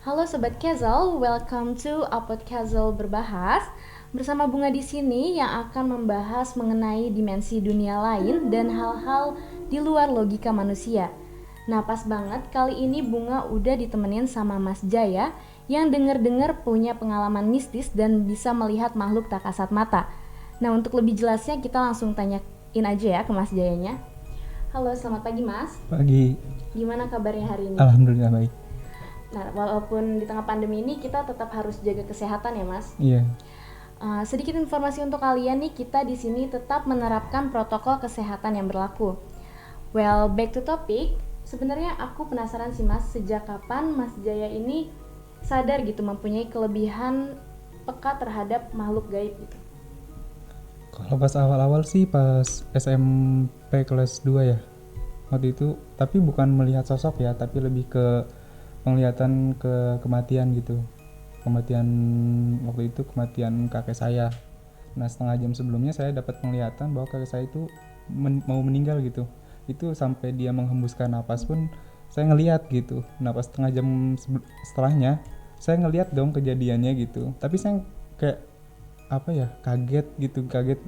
Halo Sobat Casual, welcome to Upload Casual Berbahas. Bersama Bunga di sini yang akan membahas mengenai dimensi dunia lain dan hal-hal di luar logika manusia. Nah, pas banget kali ini Bunga udah ditemenin sama Mas Jaya yang denger-dengar punya pengalaman mistis dan bisa melihat makhluk tak kasat mata. Nah, untuk lebih jelasnya kita langsung tanyain aja ya ke Mas Jayanya. Halo, selamat pagi Mas. Pagi. Gimana kabarnya hari ini? Alhamdulillah baik. Nah, walaupun di tengah pandemi ini kita tetap harus jaga kesehatan ya, Mas. Iya. Sedikit informasi untuk kalian nih, kita di sini tetap menerapkan protokol kesehatan yang berlaku. Well, back to topic. Sebenarnya aku penasaran sih, Mas, sejak kapan Mas Jaya ini sadar gitu mempunyai kelebihan peka terhadap makhluk gaib gitu. Kalau pas awal-awal sih pas SMP kelas 2 ya. Waktu itu, tapi bukan melihat sosok ya, tapi lebih ke penglihatan ke kematian gitu. Kematian waktu itu kematian kakek saya. Nah, setengah jam sebelumnya saya dapat penglihatan bahwa kakek saya itu mau meninggal gitu. Itu sampai dia menghembuskan napas pun saya ngelihat gitu. Nah, pas setengah jam setelahnya saya ngelihat dong kejadiannya gitu. Tapi saya kayak apa ya, kaget gitu, kayak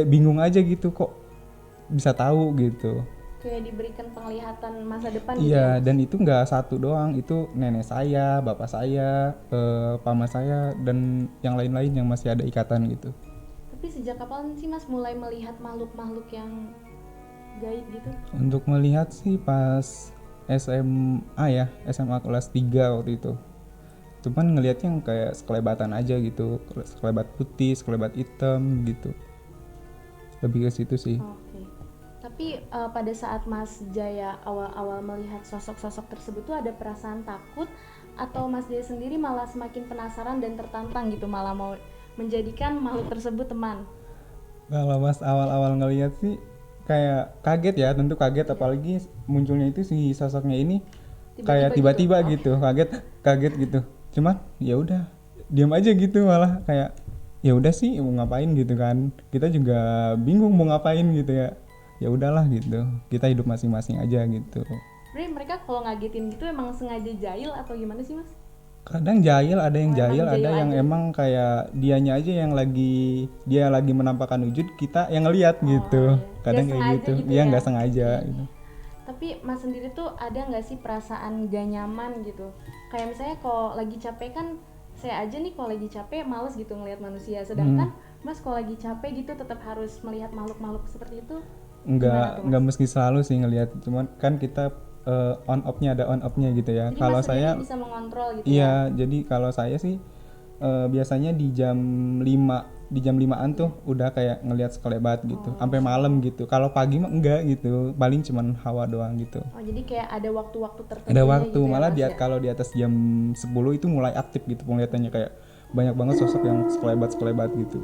bingung aja gitu, kok bisa tahu gitu. Kayak diberikan penglihatan masa depan gitu ya, Iya, Mas? dan itu nggak satu doang, itu nenek saya, bapak saya, paman saya, dan yang lain-lain yang masih ada ikatan gitu. Tapi sejak kapan sih Mas mulai melihat makhluk-makhluk yang gaib gitu? Untuk melihat sih pas SMA ya, SMA kelas 3 waktu itu. Cuman ngelihatnya yang kayak sekelebatan aja gitu, sekelebat putih, sekelebat hitam gitu. Lebih ke situ sih. Oke. Tapi pada saat Mas Jaya awal-awal melihat sosok-sosok tersebut tuh ada perasaan takut atau Mas Jaya sendiri malah semakin penasaran dan tertantang gitu malah mau menjadikan makhluk tersebut teman? Kalau Mas awal-awal ngelihat sih kayak kaget ya, tentu kaget, apalagi munculnya itu si sosoknya ini kayak Tiba-tiba tiba-tiba gitu. gitu, kaget gitu. Cuman ya udah, diam aja gitu, malah kayak ya udah sih mau ngapain gitu kan. Kita juga bingung mau ngapain gitu ya. Ya udahlah gitu. Kita hidup masing-masing aja gitu. Sebenarnya mereka kalau ngagetin gitu emang sengaja jahil atau gimana sih Mas? Kadang jahil, ada yang Oh, emang jahil, ada jahil yang aja. emang kayak dianya aja yang dia lagi menampakkan wujud, kita yang ngelihat Oh gitu. iya, nggak Kadang kayak sengaja gitu. gitu Iya, ya. nggak sengaja Iya. gitu. Tapi Mas sendiri tuh ada nggak sih perasaan gak nyaman gitu? Kayak misalnya kalau lagi capek kan, saya aja nih kalau lagi capek males gitu ngelihat manusia. Hmm. Sedangkan Mas kalau lagi capek gitu tetap harus melihat makhluk-makhluk seperti itu. Gimana tuh Nggak Mas? mesti selalu sih ngelihat, cuman kan kita on off-nya, ada on off-nya gitu ya. Jadi Mas Kalau sendiri saya bisa mengontrol gitu ya? iya, jadi kalau saya sih biasanya di jam 5, di jam 5-an tuh udah kayak ngelihat sekelebat gitu Oh, sampai malam gitu. Kalau pagi mah enggak gitu, paling cuman hawa doang gitu. oh jadi kayak ada waktu-waktu Ada tertentunya waktu, gitu ya malah Mas ya? kalau di atas jam 10 itu mulai aktif gitu penglihatannya, kayak banyak banget sosok yang sekelebat gitu.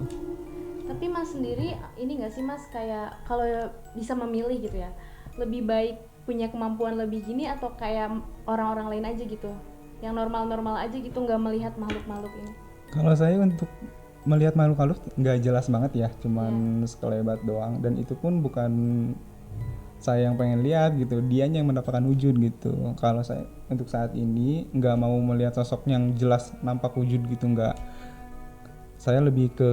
Tapi Mas sendiri ini nggak sih Mas kayak kalau bisa memilih gitu ya, lebih baik punya kemampuan lebih gini atau kayak orang-orang lain aja gitu, yang normal-normal aja gitu nggak melihat makhluk-makhluk ini? Kalau saya untuk melihat makhluk halus nggak jelas banget ya, Iya. cuman sekelebat doang, dan itu pun bukan saya yang pengen lihat gitu, dianya yang mendapatkan wujud gitu. Kalau saya untuk saat ini nggak mau melihat sosok yang jelas nampak wujud gitu, nggak. Saya lebih ke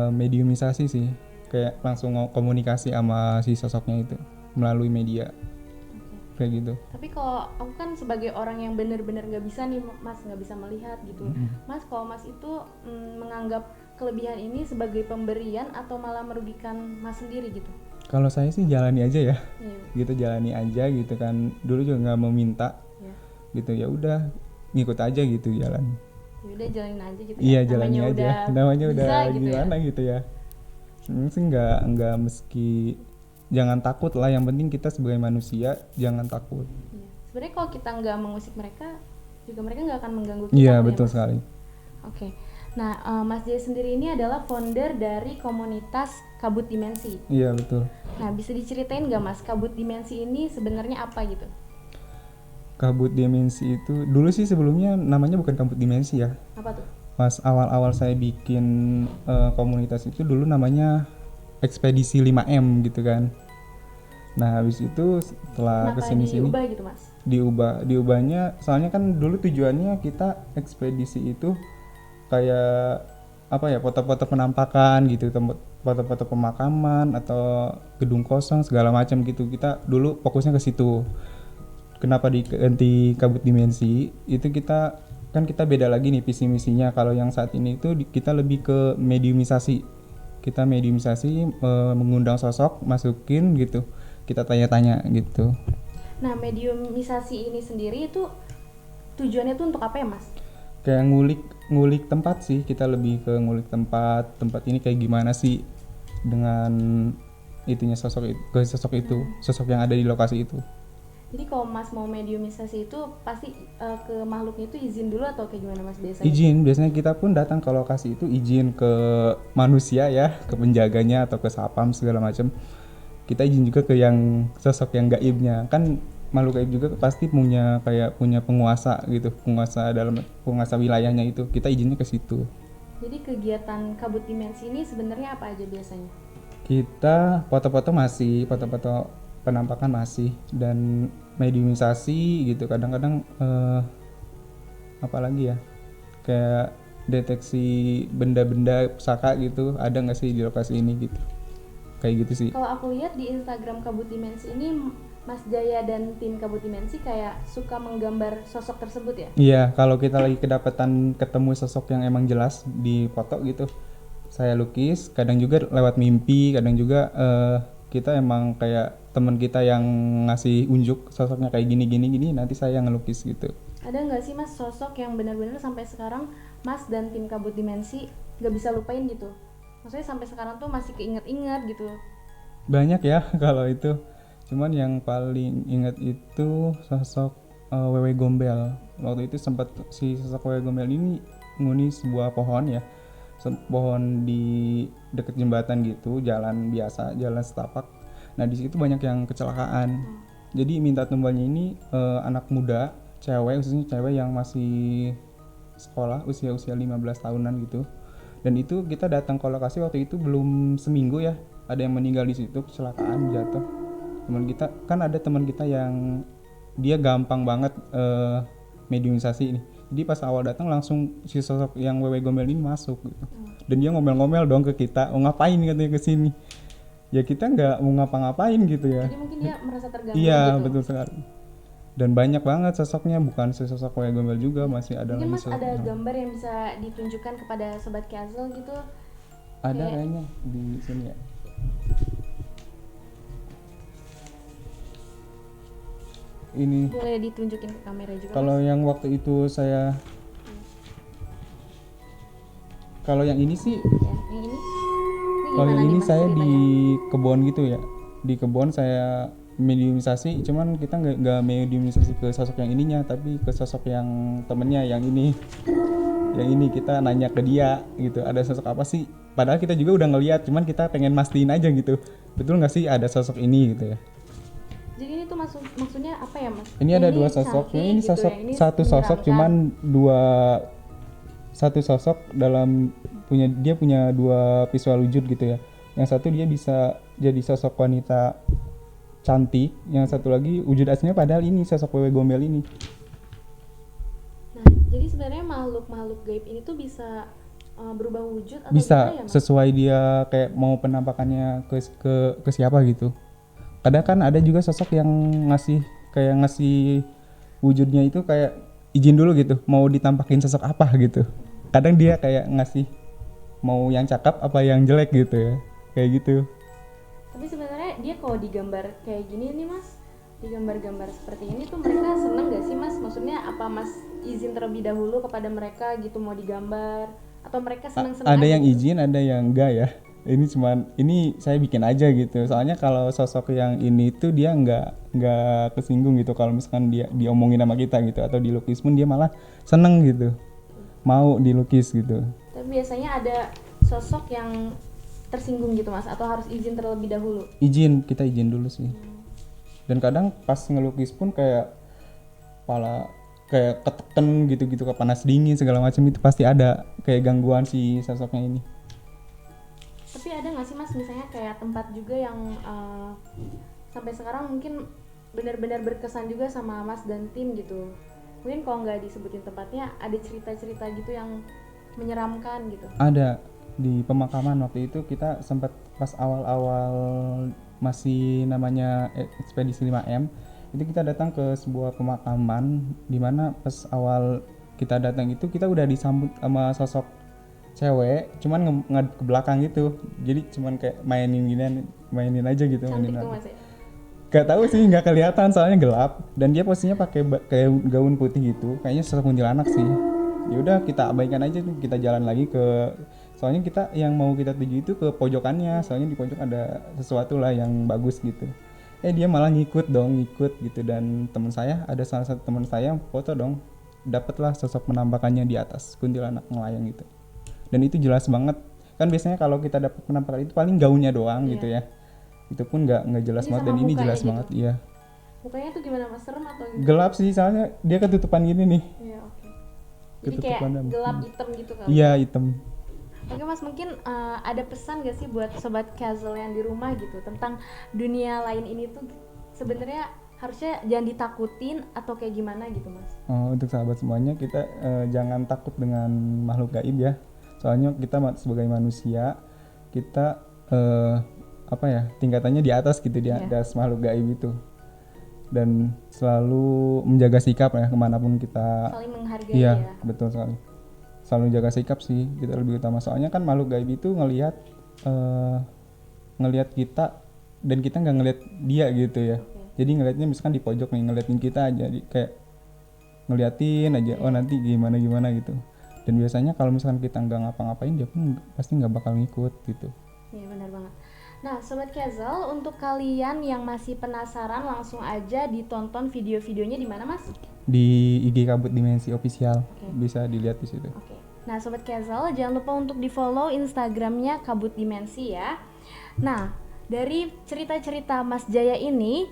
mediumisasi sih, kayak langsung komunikasi sama si sosoknya itu melalui media Oke. kayak gitu. Tapi kalau aku kan sebagai orang yang bener-bener nggak bisa nih Mas, nggak bisa melihat gitu. Mas, kalau Mas itu menganggap kelebihan ini sebagai pemberian atau malah merugikan Mas sendiri gitu? Kalau saya sih jalani aja ya, Iya. gitu, jalani aja gitu kan. Dulu juga nggak meminta Ya. gitu, ya udah ngikut aja gitu jalan. Ya udah jalanin aja gitu ya. Iya, jalani Namanya aja. udah Namanya udah bisa gitu ya. gimana gitu ya. Sebenarnya sih nggak meski, jangan takut lah. Yang penting kita sebagai manusia jangan takut. Iya. Sebenarnya kalau kita nggak mengusik mereka, juga mereka nggak akan mengganggu kita Iya, kali ya, betul Mas? sekali. Oke. Nah, Mas Jaya sendiri ini adalah founder dari komunitas Kabut Dimensi. Iya, betul. Nah, bisa diceritain nggak Mas, Kabut Dimensi ini sebenarnya apa gitu? Kabut dimensi itu dulu sih sebelumnya namanya bukan kabut dimensi ya. Apa tuh? Pas awal-awal saya bikin komunitas itu dulu namanya ekspedisi 5M gitu kan. Nah habis itu setelah Kenapa kesini-sini diubah gitu mas? diubahnya soalnya kan dulu tujuannya kita ekspedisi itu kayak apa ya, foto-foto penampakan gitu, foto-foto pemakaman atau gedung kosong segala macam gitu. Kita dulu fokusnya ke situ. Kenapa diganti kabut dimensi itu, kita beda lagi nih visi misinya. Kalau yang saat ini itu kita lebih ke mediumisasi. Kita mediumisasi, mengundang sosok, masukin gitu, kita tanya-tanya gitu. Nah mediumisasi ini sendiri itu tujuannya tuh untuk apa ya mas? Kayak ngulik tempat sih, kita lebih ke ngulik tempat ini kayak gimana sih dengan itunya, sosok itu, sosok yang ada di lokasi itu. Jadi kalau mas mau mediumisasi itu pasti ke makhluknya itu izin dulu atau kayak gimana mas biasanya? Izin, biasanya kita pun datang ke lokasi itu izin ke manusia ya, ke penjaganya atau ke sapam segala macam. Kita izin juga ke yang sosok yang gaibnya. Kan makhluk gaib juga pasti punya penguasa gitu, penguasa wilayahnya itu. Kita izinnya ke situ. Jadi kegiatan kabut dimensi ini sebenarnya apa aja biasanya? Kita foto-foto penampakan masih, dan mediumisasi gitu. Kadang-kadang apalagi ya, kayak deteksi benda-benda pusaka gitu, ada nggak sih di lokasi ini gitu, kayak gitu sih. Kalau aku lihat di Instagram kabut dimensi ini Mas Jaya dan tim kabut dimensi kayak suka menggambar sosok tersebut ya? Iya, kalau kita lagi kedapatan ketemu sosok yang emang jelas di foto gitu, saya lukis. Kadang juga lewat mimpi, kadang juga kita emang kayak teman kita yang ngasih unjuk sosoknya kayak gini, nanti saya yang ngelukis gitu. Ada nggak sih mas sosok yang benar-benar sampai sekarang mas dan tim kabut dimensi nggak bisa lupain gitu? Maksudnya sampai sekarang tuh masih keinget-inget gitu? Banyak ya kalau itu. Cuman yang paling ingat itu sosok Wewe Gombel. Waktu itu sempat si sosok Wewe Gombel ini nguni sebuah pohon ya. Pohon di deket jembatan gitu, jalan biasa, jalan setapak. Nah di situ banyak yang kecelakaan. Jadi minta tumbalnya ini anak muda, khususnya cewek yang masih sekolah, usia 15 tahunan gitu. Dan itu kita datang ke lokasi waktu itu belum seminggu ya, ada yang meninggal di situ, kecelakaan, jatuh. Teman kita kan, ada teman kita yang dia gampang banget mediumisasi ini. Jadi pas awal datang langsung si sosok yang Wewe Gombel ini masuk gitu. Dan dia ngomel-ngomel dong ke kita, "Oh ngapain katanya kesini?" Ya kita nggak mau ngapa-ngapain gitu ya. Jadi mungkin dia merasa terganggu Iya, gitu? betul sekali. Dan banyak banget sosoknya, bukan sosok Wewe Gombel juga, masih ada Mungkin lagi mas ada sosok. gambar yang bisa ditunjukkan kepada sobat Kazel gitu? Ada kayaknya di sini ya. Ini Boleh ditunjukin ke kamera juga kalau mas? yang waktu itu kalau yang ini sih, Ya, yang ini? kalau gimana yang nih, ini Mas, saya ceritanya? di kebun gitu ya. Di kebun saya mediumisasi, cuman kita nggak mediumisasi ke sosok yang ininya, tapi ke sosok yang temennya yang ini. Yang ini kita nanya ke dia gitu, ada sosok apa sih? Padahal kita juga udah ngeliat, cuman kita pengen mastiin aja gitu. Betul nggak sih ada sosok ini gitu ya? Jadi ini tuh maksudnya apa ya mas? Ini ada dua sosok. cantik Ini gitu, sosok yang ini satu sosok, menyeramkan. cuman satu sosok dalam dia punya dua visual wujud gitu ya. Yang satu dia bisa jadi sosok wanita cantik, yang satu lagi wujud aslinya padahal ini sosok Wewe Gombel ini. Nah, jadi sebenarnya makhluk gaib ini tuh bisa berubah wujud atau Bisa gimana ya mas? sesuai dia kayak mau penampakannya ke siapa gitu. Kadang kan ada juga sosok yang ngasih wujudnya itu kayak izin dulu gitu, mau ditampakin sosok apa gitu. Kadang dia kayak ngasih mau yang cakep apa yang jelek gitu ya, kayak gitu. Tapi sebenarnya dia kalau digambar kayak gini nih mas, digambar-gambar seperti ini tuh mereka seneng gak sih mas? Maksudnya apa mas izin terlebih dahulu kepada mereka gitu mau digambar? Atau mereka seneng-seneng Ada aja yang gitu? izin, ada yang enggak ya. Ini saya bikin aja gitu. Soalnya kalau sosok yang ini tuh dia nggak kesinggung gitu kalau misalkan dia diomongin sama kita gitu, atau dilukis pun dia malah seneng gitu, mau dilukis gitu. Tapi biasanya ada sosok yang tersinggung gitu mas, atau harus izin terlebih dahulu? Kita izin dulu sih. Dan kadang pas ngelukis pun kayak kepala kayak keteken gitu-gitu, ke panas dingin segala macam, itu pasti ada kayak gangguan si sosoknya ini. Tapi ada nggak sih mas misalnya kayak tempat juga yang sampai sekarang mungkin benar-benar berkesan juga sama Mas dan tim gitu. Mungkin kalau nggak disebutin tempatnya, ada cerita-cerita gitu yang menyeramkan gitu. Ada di pemakaman waktu itu kita sempat pas awal-awal masih namanya ekspedisi 5M, itu kita datang ke sebuah pemakaman di mana pas awal kita datang itu kita udah disambut sama sosok cewek, cuman ngadep ke belakang gitu. Jadi cuman kayak mainin aja gitu. Cantik mainin tuh aja. Mas ya. Gak tahu sih, nggak kelihatan soalnya gelap dan dia posisinya pakai kayak gaun putih gitu, kayaknya sosok kuntilanak sih. Ya udah kita abaikan aja tuh, kita jalan lagi ke, soalnya kita yang mau kita tuju itu ke pojokannya, soalnya di pojok ada sesuatu lah yang bagus gitu. Dia malah ngikut gitu, dan teman saya, ada salah satu teman saya yang foto dong, dapatlah sosok penampakannya di atas kuntilanak melayang gitu. Dan itu jelas banget kan, biasanya kalau kita dapat penampakan itu paling gaunnya doang gitu ya, itu pun nggak jelas Ini banget, sama dan ini mukanya jelas gitu. banget. Iya, Mukanya tuh gimana Mas, serem atau gimana? gelap sih soalnya dia ketutupan gini nih. Iya, oke. Jadi kayak Ketutupan gelap hitam gitu kan. Iya, hitam. Oke Mas, mungkin ada pesan gak sih buat sobat casual yang di rumah gitu tentang dunia lain ini tuh sebenarnya harusnya jangan ditakutin atau kayak gimana gitu Mas? Untuk sahabat semuanya, kita jangan takut dengan makhluk gaib ya. Soalnya kita sebagai manusia, kita tingkatannya di atas gitu, di atas makhluk gaib itu. Dan selalu menjaga sikap ya kemanapun kita. Saling menghargai Iya, ya. betul sekali. Selalu jaga sikap sih, kita lebih utama. Soalnya kan makhluk gaib itu ngelihat kita dan kita nggak ngelihat dia gitu ya. Jadi ngelihatnya misalkan di pojok nih, ngeliatin kita aja, kayak ngeliatin aja, oh nanti gimana gitu. Dan biasanya kalau misalkan kita nggak ngapa-ngapain, dia pun pasti nggak bakal ngikut gitu. Iya benar banget. Nah Sobat Casual, untuk kalian yang masih penasaran, langsung aja ditonton video-videonya di mana Mas? Di IG Kabut Dimensi Official, bisa dilihat di situ. Oke. Nah Sobat Casual, jangan lupa untuk di-follow Instagramnya Kabut Dimensi ya. Nah dari cerita-cerita Mas Jaya ini,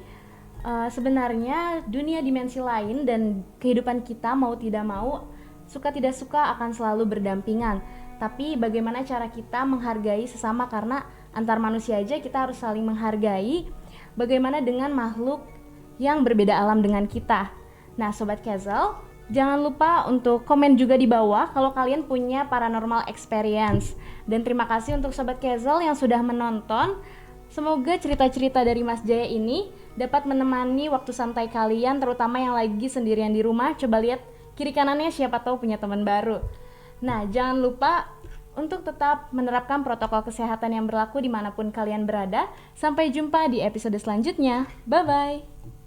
sebenarnya dunia dimensi lain dan kehidupan kita mau tidak mau, suka tidak suka akan selalu berdampingan. Tapi bagaimana cara kita menghargai sesama, karena antar manusia aja kita harus saling menghargai. Bagaimana dengan makhluk yang berbeda alam dengan kita? Nah Sobat Casual, jangan lupa untuk komen juga di bawah kalau kalian punya paranormal experience. Dan terima kasih untuk Sobat Casual yang sudah menonton. Semoga cerita-cerita dari Mas Jaya ini dapat menemani waktu santai kalian, terutama yang lagi sendirian di rumah. Coba lihat kiri kanannya, siapa tahu punya teman baru. Nah, jangan lupa untuk tetap menerapkan protokol kesehatan yang berlaku dimanapun kalian berada. Sampai jumpa di episode selanjutnya. Bye-bye.